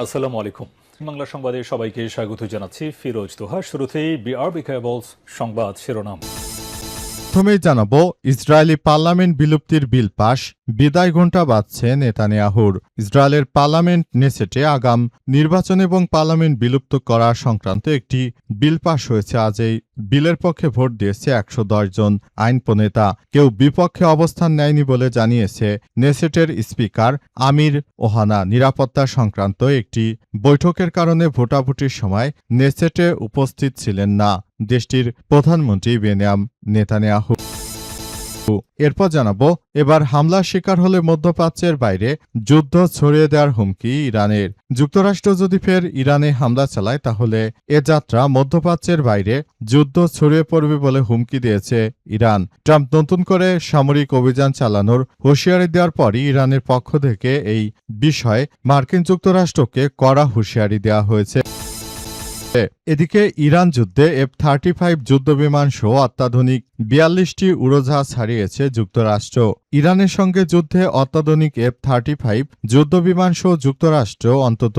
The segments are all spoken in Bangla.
আসসালামু আলাইকুম। বাংলা সংবাদে সবাইকে স্বাগত জানাচ্ছি ফিরোজ তোহা। শুরুতেই বিআরবি কেবলস সংবাদ শিরোনাম। প্রথমেই জানাবো, ইসরায়েলি পার্লামেন্ট বিলুপ্তির বিল পাশ, বিদায় ঘণ্টা বাজছে নেতানিয়াহুর। ইসরায়েলের পার্লামেন্ট নেসেটে আগাম নির্বাচন এবং পার্লামেন্ট বিলুপ্ত করা সংক্রান্ত একটি বিল পাশ হয়েছে। আজ এই বিলের পক্ষে ভোট দিয়েছে ১১০ জন আইন প্রণেতা। কেউ বিপক্ষে অবস্থান নেয়নি বলে জানিয়েছে নেসেটের স্পিকার আমির ওহানা। নিরাপত্তা সংক্রান্ত একটি বৈঠকের কারণে ভোটাভুটির সময় নেসেটে উপস্থিত ছিলেন না দেশটির প্রধানমন্ত্রী বেনিয়ামিন নেতানিয়াহু। এরপর জানাবো, এবার হামলার শিকার হলে মধ্যপ্রাচ্যের বাইরে যুদ্ধ ছড়িয়ে দেওয়ার হুমকি ইরানের। যুক্তরাষ্ট্র যদি ফের ইরানে হামলা চালায় তাহলে এ যাত্রা মধ্যপ্রাচ্যের বাইরে যুদ্ধ ছড়িয়ে পড়বে বলে হুমকি দিয়েছে ইরান। ট্রাম্প নতুন করে সামরিক অভিযান চালানোর হুঁশিয়ারি দেওয়ার পরই ইরানের পক্ষ থেকে এই বিষয়ে মার্কিন যুক্তরাষ্ট্রকে কড়া হুঁশিয়ারি দেওয়া হয়েছে। এদিকে ইরান যুদ্ধে F-35 যুদ্ধবিমান সহ অত্যাধুনিক ৪২টি উড়োজাহাজ হারিয়েছে যুক্তরাষ্ট্র। ইরানের সঙ্গে যুদ্ধে অত্যাধুনিক F-35 যুদ্ধবিমান সহ যুক্তরাষ্ট্র অন্তত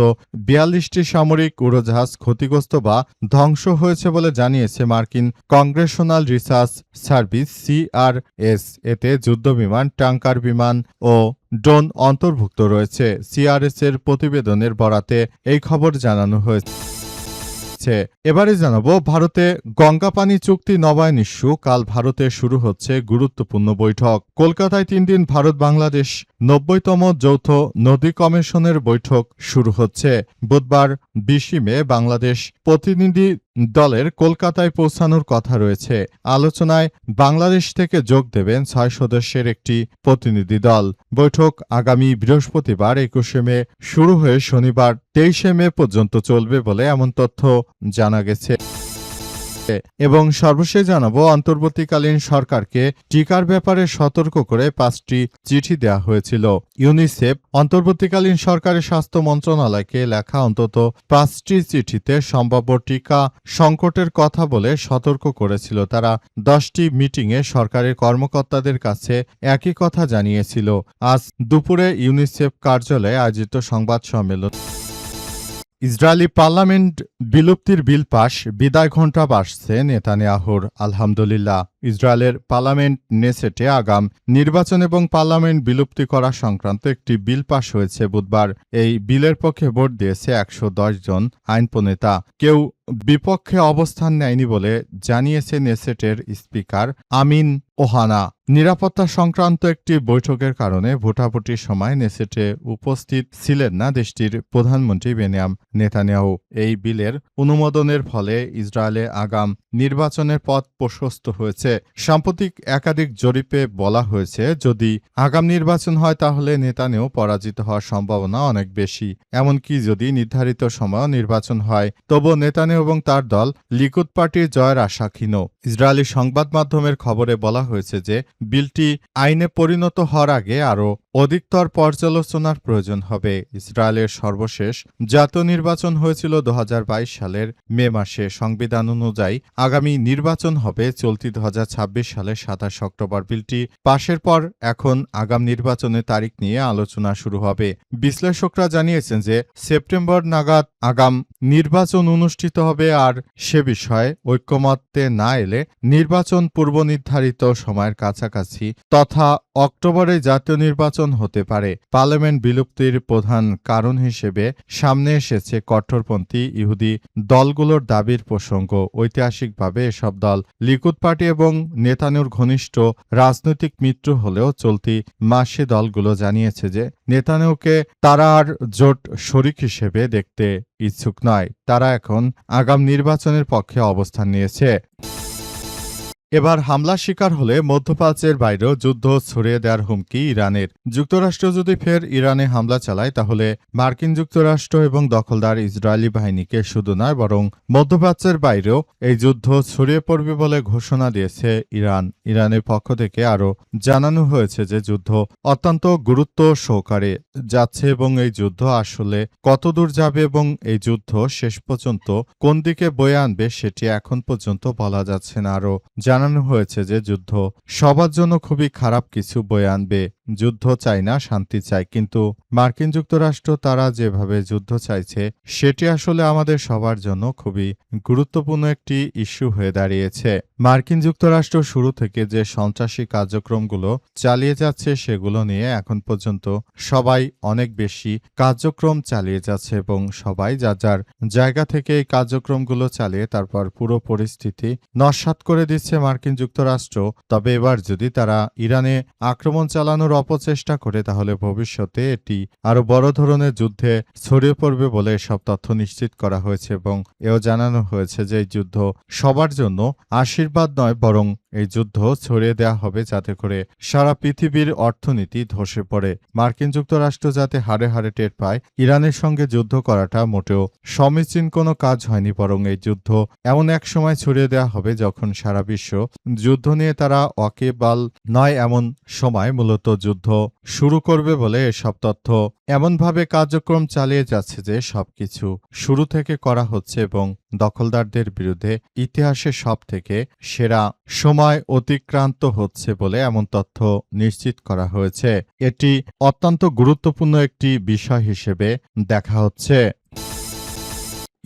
৪২টি সামরিক উড়োজাহাজ ক্ষতিগ্রস্ত বা ধ্বংস হয়েছে বলে জানিয়েছে মার্কিন কংগ্রেশনাল রিসার্চ সার্ভিস CRS। এতে যুদ্ধবিমান, ট্যাঙ্কার বিমান ও ড্রোন অন্তর্ভুক্ত রয়েছে। CRS এর প্রতিবেদনের বরাতে এই খবর জানানো হয়েছে। এবারে জানাবো, ভারতে গঙ্গা পানি চুক্তি নবায়ন ইস্যু। কাল ভারতে শুরু হচ্ছে গুরুত্বপূর্ণ বৈঠক। কলকাতায় ৩ দিন ভারত বাংলাদেশ ৯০তম যৌথ নদী কমিশনের বৈঠক শুরু হচ্ছে। বুধবার ২০ মে বাংলাদেশ প্রতিনিধি দলের কলকাতায় পৌঁছানোর কথা রয়েছে। আলোচনায় বাংলাদেশ থেকে যোগ দেবেন ৬ সদস্যের একটি প্রতিনিধি দল। বৈঠক আগামী বৃহস্পতিবার ২১ মে শুরু হয়ে শনিবার ২৩ মে পর্যন্ত চলবে বলে এমন তথ্য জানা গেছে। এবং সর্বশেষ জানাবো, অন্তর্বর্তীকালীন সরকারকে টিকার ব্যাপারে সতর্ক করে ৫টি চিঠি দেওয়া হয়েছিল। ইউনিসেফ অন্তর্বর্তীকালীন সরকারের স্বাস্থ্য মন্ত্রণালয়কে লেখা অন্তত ৫টি চিঠিতে সম্ভাব্য টিকা সংকটের কথা বলে সতর্ক করেছিল। তারা ১০টি মিটিংয়ে সরকারের কর্মকর্তাদের কাছে একই কথা জানিয়েছিল। আজ দুপুরে ইউনিসেফ কার্যালয়ে আয়োজিত সংবাদ সম্মেলন। ইসরায়েলি পার্লামেন্ট বিলুপ্তির বিল পাশ, বিদায় ঘণ্টা বাজছে নেতানিয়াহুর। আলহামদুলিল্লাহ, ইসরায়েলের পার্লামেন্ট নেসেটে আগাম নির্বাচন এবং পার্লামেন্ট বিলুপ্তি করা সংক্রান্ত একটি বিল পাশ হয়েছে বুধবার। এই বিলের পক্ষে ভোট দিয়েছে ১১০ জন আইন প্রণেতা। কেউ বিপক্ষে অবস্থান নেয়নি বলে জানিয়েছে নেসেটের স্পিকার আমিন ওহানা। নিরাপত্তা সংক্রান্ত একটি বৈঠকের কারণে ভোটাভুটির সময় নেসেটে উপস্থিত ছিলেন না দেশটির প্রধানমন্ত্রী বেনিয়ামিন নেতানিয়াহু। এই বিলের অনুমোদনের ফলে ইসরায়েলে আগাম নির্বাচনের পথ প্রশস্ত হয়েছে। সাম্প্রতিক একাধিক জরিপে বলা হয়েছে, যদি আগাম নির্বাচন হয় তাহলে নেতানিয়াহু পরাজিত হওয়ার সম্ভাবনা অনেক বেশি। এমনকি যদি নির্ধারিত সময় নির্বাচন হয় তবুও নেতানিয়াহু এবং তার দল লিকুদ পার্টির জয়ের আশা ক্ষীণ। ইসরায়েলি সংবাদ মাধ্যমের খবরে বলা হয়েছে যে বিলটি আইনে পরিণত হওয়ার আগে আরও অধিকতর পর্যালোচনার প্রয়োজন হবে। ইসরায়েলের সর্বশেষ জাতীয় নির্বাচন হয়েছিল ২০২২ সালের মে মাসে। সংবিধান অনুযায়ী আগামী নির্বাচন হবে চলতি ২০২৬ সালের ২৭ অক্টোবর। বিলটি পাশের পর এখন আগাম নির্বাচনের তারিখ নিয়ে আলোচনা শুরু হবে। বিশ্লেষকরা জানিয়েছেন যে সেপ্টেম্বর নাগাদ আগাম নির্বাচন অনুষ্ঠিত হবে, আর সে বিষয়ে ঐক্যমত্যে না এলে নির্বাচন পূর্বনির্ধারিত সময়ের কাছাকাছি তথা অক্টোবরে জাতীয় নির্বাচন হতে পারে। পার্লামেন্ট বিলুপ্তির প্রধান কারণ হিসেবে সামনে এসেছে কট্টরপন্থী ইহুদি দলগুলোর দাবির প্রসঙ্গ। ঐতিহাসিকভাবে এসব দল লিকুদ পার্টি এবং নেতানিয়াহুর ঘনিষ্ঠ রাজনৈতিক মিত্র হলেও চলতি মাসে দলগুলো জানিয়েছে যে নেতানিয়াহুকে তারা আর জোট শরিক হিসেবে দেখতে ইচ্ছুক নয়। তারা এখন আগাম নির্বাচনের পক্ষে অবস্থান নিয়েছে। এবার হামলার শিকার হলে মধ্যপ্রাচ্যের বাইরেও যুদ্ধ ছড়িয়ে দেওয়ার হুমকি ইরানের। যুক্তরাষ্ট্র যদি ফের ইরানে হামলা চালায় তাহলে মার্কিন যুক্তরাষ্ট্র এবং দখলদার ইসরায়েলি বাহিনীকে শুধু নয় বরং মধ্যপ্রাচ্যের বাইরেও এই যুদ্ধ ছড়িয়ে পড়বে বলে ঘোষণা দিয়েছে ইরান। ইরানের পক্ষ থেকে আরও জানানো হয়েছে যে যুদ্ধ অত্যন্ত গুরুত্ব সহকারে যাচ্ছে এবং এই যুদ্ধ আসলে কতদূর যাবে এবং এই যুদ্ধ শেষ পর্যন্ত কোন দিকে বয়ে আনবে সেটি এখন পর্যন্ত বলা যাচ্ছে না। আরও জানানো হয়েছে যে যুদ্ধ সবার জন্য খুবই খারাপ কিছু বয়ে আনবে। যুদ্ধ চাই না, শান্তি চাই। কিন্তু মার্কিন যুক্তরাষ্ট্র তারা যেভাবে যুদ্ধ চাইছে সেটি আসলে আমাদের সবার জন্য খুবই গুরুত্বপূর্ণ একটি ইস্যু হয়ে দাঁড়িয়েছে। মার্কিন যুক্তরাষ্ট্র শুরু থেকে যে সন্ত্রাসী কার্যক্রমগুলো চালিয়ে যাচ্ছে সেগুলো নিয়ে এখন পর্যন্ত সবাই অনেক বেশি কার্যক্রম চালিয়ে যাচ্ছে এবং সবাই যার যার জায়গা থেকে এই কার্যক্রমগুলো চালিয়ে তারপর পুরো পরিস্থিতি নস্যাৎ করে দিচ্ছে মার্কিন যুক্তরাষ্ট্র। তবে এবার যদি তারা ইরানে আক্রমণ চালানোর অপচেষ্টা করে তাহলে ভবিষ্যতে এটি আরো বড় ধরনের যুদ্ধে ছড়িয়ে পড়বে বলে এসব তথ্য নিশ্চিত করা হয়েছে এবং এও জানানো হয়েছে যে এই যুদ্ধ সবার জন্য আশীর্বাদ নয়, বরং এই যুদ্ধ ছড়িয়ে দেওয়া হবে যাতে করে সারা পৃথিবীর অর্থনীতি ধসে পড়ে। মার্কিন যুক্তরাষ্ট্র যাতে হাড়ে হাড়ে টের পায় ইরানের সঙ্গে যুদ্ধ করাটা মোটেও সমীচীন কোনো কাজ হয়নি, বরং এই যুদ্ধ এমন এক সময় ছড়িয়ে দেওয়া হবে যখন সারা বিশ্ব যুদ্ধ নিয়ে তারা ওয়াকিবহাল নয়, এমন সময় মূলত যুদ্ধ শুরু করবে বলে এসব তথ্য এমনভাবে কার্যক্রম চালিয়ে যাচ্ছে যে সবকিছু শুরু থেকে করা হচ্ছে এবং দখলদারদের বিরুদ্ধে ইতিহাসে সবথেকে সেরা সময় অতিক্রান্ত হচ্ছে বলে এমন তথ্য নিশ্চিত করা হয়েছে। এটি অত্যন্ত গুরুত্বপূর্ণ একটি বিষয় হিসেবে দেখা হচ্ছে।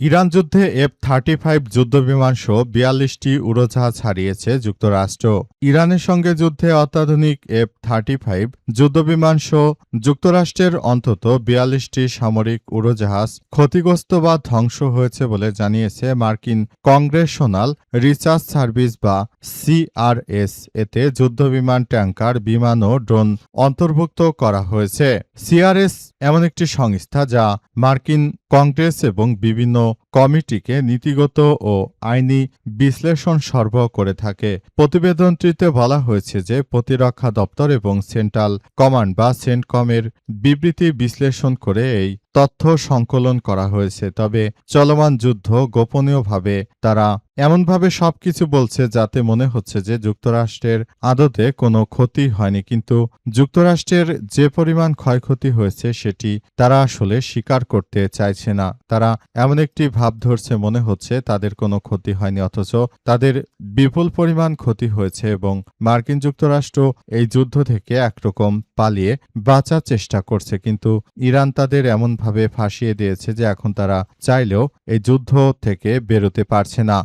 ইরান যুদ্ধে F-35 যুদ্ধবিমান সহ 42টি উড়োজাহাজ হারিয়েছে যুক্তরাষ্ট্র। ইরানের সঙ্গে যুদ্ধে অত্যাধুনিক F-35 যুদ্ধবিমান সহ যুক্তরাষ্ট্রের অন্তত 42টি সামরিক উড়োজাহাজ ক্ষতিগ্রস্ত বা ধ্বংস হয়েছে বলে জানিয়েছে মার্কিন কংগ্রেশনাল রিসার্চ সার্ভিস বা CRS। এতে যুদ্ধবিমান, ট্যাঙ্কার, বিমান ও ড্রোন অন্তর্ভুক্ত করা হয়েছে। CRS এমন একটি সংস্থা যা মার্কিন কংগ্রেস এবং বিভিন্ন কমিটিকে নীতিগত ও আইনি বিশ্লেষণ সরবরাহ করে থাকে। প্রতিবেদনটিতে বলা হয়েছে যে প্রতিরক্ষা দপ্তর এবং সেন্ট্রাল কমান্ড বা সেন্টকমের বিবৃতি বিশ্লেষণ করে এই তথ্য সংকলন করা হয়েছে। তবে চলমান যুদ্ধ গোপনীয়ভাবে তারা এমনভাবে সবকিছু বলছে যাতে মনে হচ্ছে যে যুক্তরাষ্ট্রের আদতে কোনো ক্ষতি হয়নি, কিন্তু যুক্তরাষ্ট্রের যে পরিমাণ ক্ষয়ক্ষতি হয়েছে সেটি তারা আসলে স্বীকার করতে চাইছে না। তারা এমন একটি ভাব ধরছে মনে হচ্ছে তাদের কোনো ক্ষতি হয়নি, অথচ তাদের বিপুল পরিমাণ ক্ষতি হয়েছে এবং মার্কিন যুক্তরাষ্ট্র এই যুদ্ধ থেকে একরকম পালিয়ে বাঁচার চেষ্টা করছে। কিন্তু ইরান তাদের এমনভাবে ফাঁসিয়ে দিয়েছে যে এখন তারা চাইলেও এই যুদ্ধ থেকে বেরোতে পারছে না।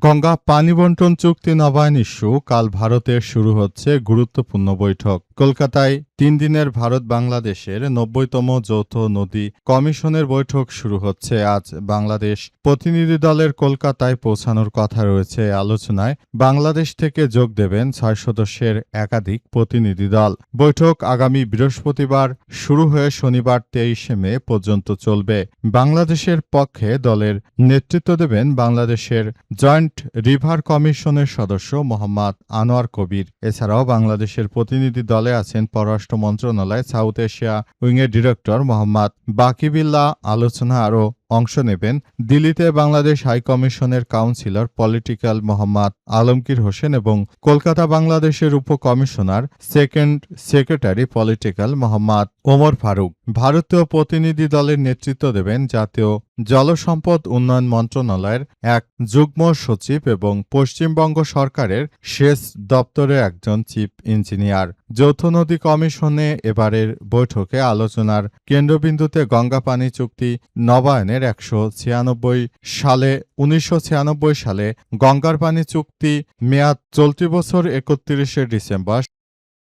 গঙ্গা পানি বন্টন চুক্তি নবায়ন ইস্যু, কাল ভারতে শুরু হচ্ছে গুরুত্বপূর্ণ বৈঠক। কলকাতায় 3 দিনের ভারত বাংলাদেশের 90তম যৌথ নদী কমিশনের বৈঠক শুরু হচ্ছে আজ। বাংলাদেশ প্রতিনিধি দলের কলকাতায় পৌঁছানোর কথা রয়েছে। আলোচনায় বাংলাদেশ থেকে যোগ দেবেন 6 সদস্যের একাধিক প্রতিনিধি দল। বৈঠক আগামী বৃহস্পতিবার শুরু হয়ে শনিবার 23শে মে পর্যন্ত চলবে। বাংলাদেশের পক্ষে দলের নেতৃত্ব দেবেন বাংলাদেশের জয়েন্ট রিভার কমিশনের সদস্য মোহাম্মদ আনোয়ার কবির। এছাড়াও বাংলাদেশের প্রতিনিধি দলে আছেন পররাষ্ট্র মন্ত্রণালয় সাউথ এশিয়া উইংয়ের ডিরেক্টর মোহাম্মদ বাকিবিল্লাহ। আলোচনা আরও অংশ নেবেন দিল্লিতে বাংলাদেশ হাইকমিশনের কাউন্সিলর পলিটিক্যাল মোহাম্মদ আলমগীর হোসেন এবং কলকাতা বাংলাদেশের উপকমিশনার second secretary political Mohammad Omar Faruk. ভারতীয় প্রতিনিধি দলের নেতৃত্ব দেবেন জাতীয় জলসম্পদ উন্নয়ন মন্ত্রণালয়ের এক যুগ্ম সচিব এবং পশ্চিমবঙ্গ সরকারের সেচ দপ্তরের একজন চিফ ইঞ্জিনিয়ার। যৌথ নদী কমিশনে এবারের বৈঠকে আলোচনার কেন্দ্রবিন্দুতে গঙ্গা পানি চুক্তি নবায়নের 1996 সালে গঙ্গার পানি চুক্তি মেয়াদ চলতি বছর 31শে ডিসেম্বর